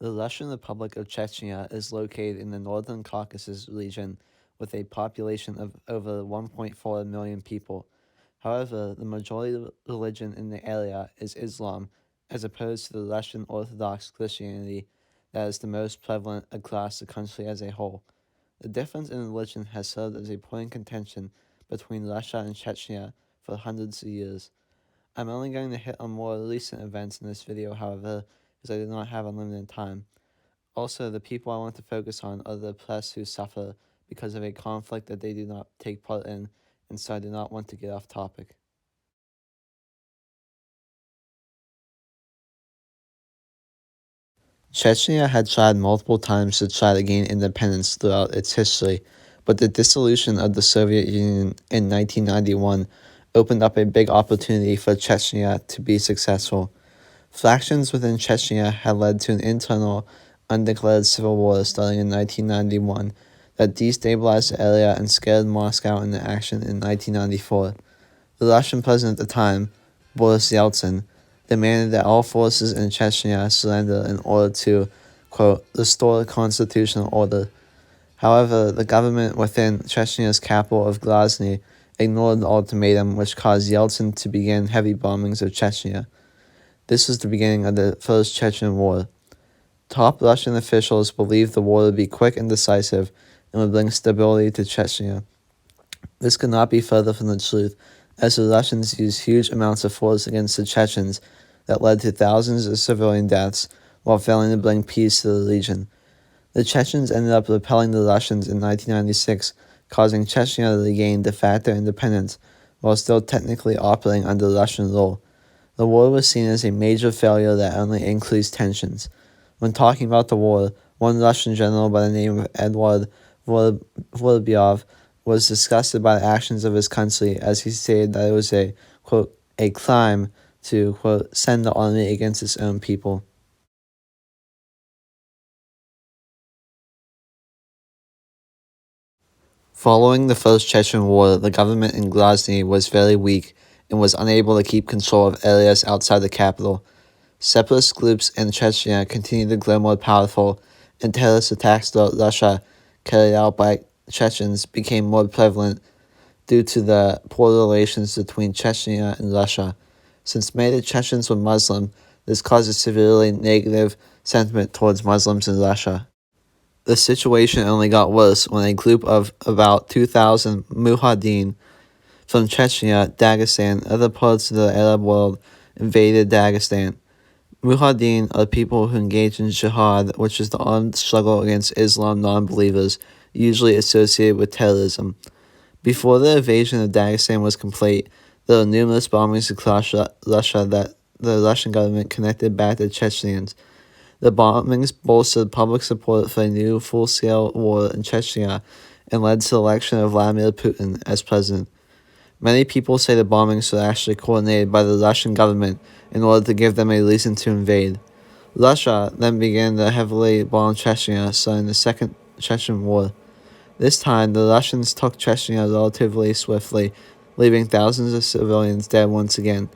The Russian Republic of Chechnya is located in the northern Caucasus region with a population of over 1.4 million people. However, the majority religion in the area is Islam, as opposed to the Russian Orthodox Christianity that is the most prevalent across the country as a whole. The difference in religion has served as a point of contention between Russia and Chechnya for hundreds of years. I'm only going to hit on more recent events in this video, however, as I do not have unlimited time. Also, the people I want to focus on are the oppressed who suffer because of a conflict that they do not take part in, and so I do not want to get off topic. Chechnya had tried multiple times to try to gain independence throughout its history, but the dissolution of the Soviet Union in 1991 opened up a big opportunity for Chechnya to be successful. Factions within Chechnya had led to an internal, undeclared civil war starting in 1991 that destabilized the area and scared Moscow into action in 1994. The Russian president at the time, Boris Yeltsin, demanded that all forces in Chechnya surrender in order to, quote, restore constitutional order. However, the government within Chechnya's capital of Grozny ignored the ultimatum, which caused Yeltsin to begin heavy bombings of Chechnya. This was the beginning of the First Chechen War. Top Russian officials believed the war would be quick and decisive and would bring stability to Chechnya. This could not be further from the truth, as the Russians used huge amounts of force against the Chechens that led to thousands of civilian deaths while failing to bring peace to the region. The Chechens ended up repelling the Russians in 1996, causing Chechnya to regain de facto independence while still technically operating under Russian rule. The war was seen as a major failure that only increased tensions. When talking about the war, one Russian general by the name of Eduard Vorobyov was disgusted by the actions of his country, as he stated that it was a, quote, a crime to, quote, send the army against its own people. Following the First Chechen War, the government in Grozny was very weak and was unable to keep control of areas outside the capital. Separatist groups in Chechnya continued to grow more powerful, and terrorist attacks throughout Russia carried out by Chechens became more prevalent due to the poor relations between Chechnya and Russia. Since many of the Chechens were Muslim, this caused a severely negative sentiment towards Muslims in Russia. The situation only got worse when a group of about 2,000 Mujahideen from Chechnya, Dagestan, and other parts of the Arab world invaded Dagestan. Mujahideen are people who engage in jihad, which is the armed struggle against Islam non-believers, usually associated with terrorism. Before the invasion of Dagestan was complete, there were numerous bombings across Russia that the Russian government connected back to Chechens. The bombings bolstered public support for a new full-scale war in Chechnya and led to the election of Vladimir Putin as president. Many people say the bombings were actually coordinated by the Russian government in order to give them a reason to invade. Russia then began to heavily bomb Chechnya, starting the Second Chechen War. This time, the Russians took Chechnya relatively swiftly, leaving thousands of civilians dead once again.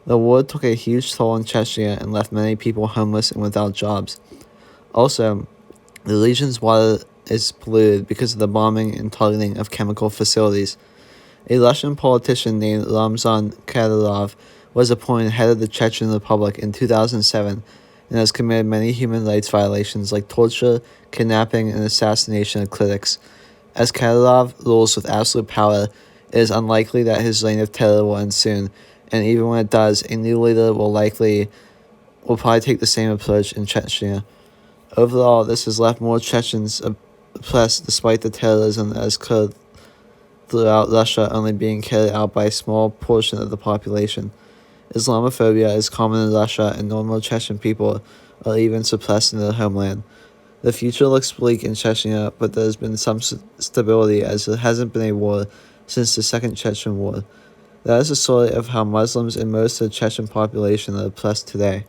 The war took a huge toll on Chechnya and left many people homeless and without jobs. Also, the region's water is polluted because of the bombing and targeting of chemical facilities. A Russian politician named Ramzan Kadyrov was appointed head of the Chechen Republic in 2007 and has committed many human rights violations like torture, kidnapping, and assassination of critics. As Kadyrov rules with absolute power, it is unlikely that his reign of terror will end soon, and even when it does, a new leader will probably take the same approach in Chechnya. Overall, this has left more Chechens oppressed despite the terrorism that has occurred throughout Russia only being carried out by a small portion of the population. Islamophobia is common in Russia, and normal Chechen people are even suppressed in their homeland. The future looks bleak in Chechnya, but there has been some stability as there hasn't been a war since the Second Chechen War. That is the story of how Muslims and most of the Chechen population are oppressed today.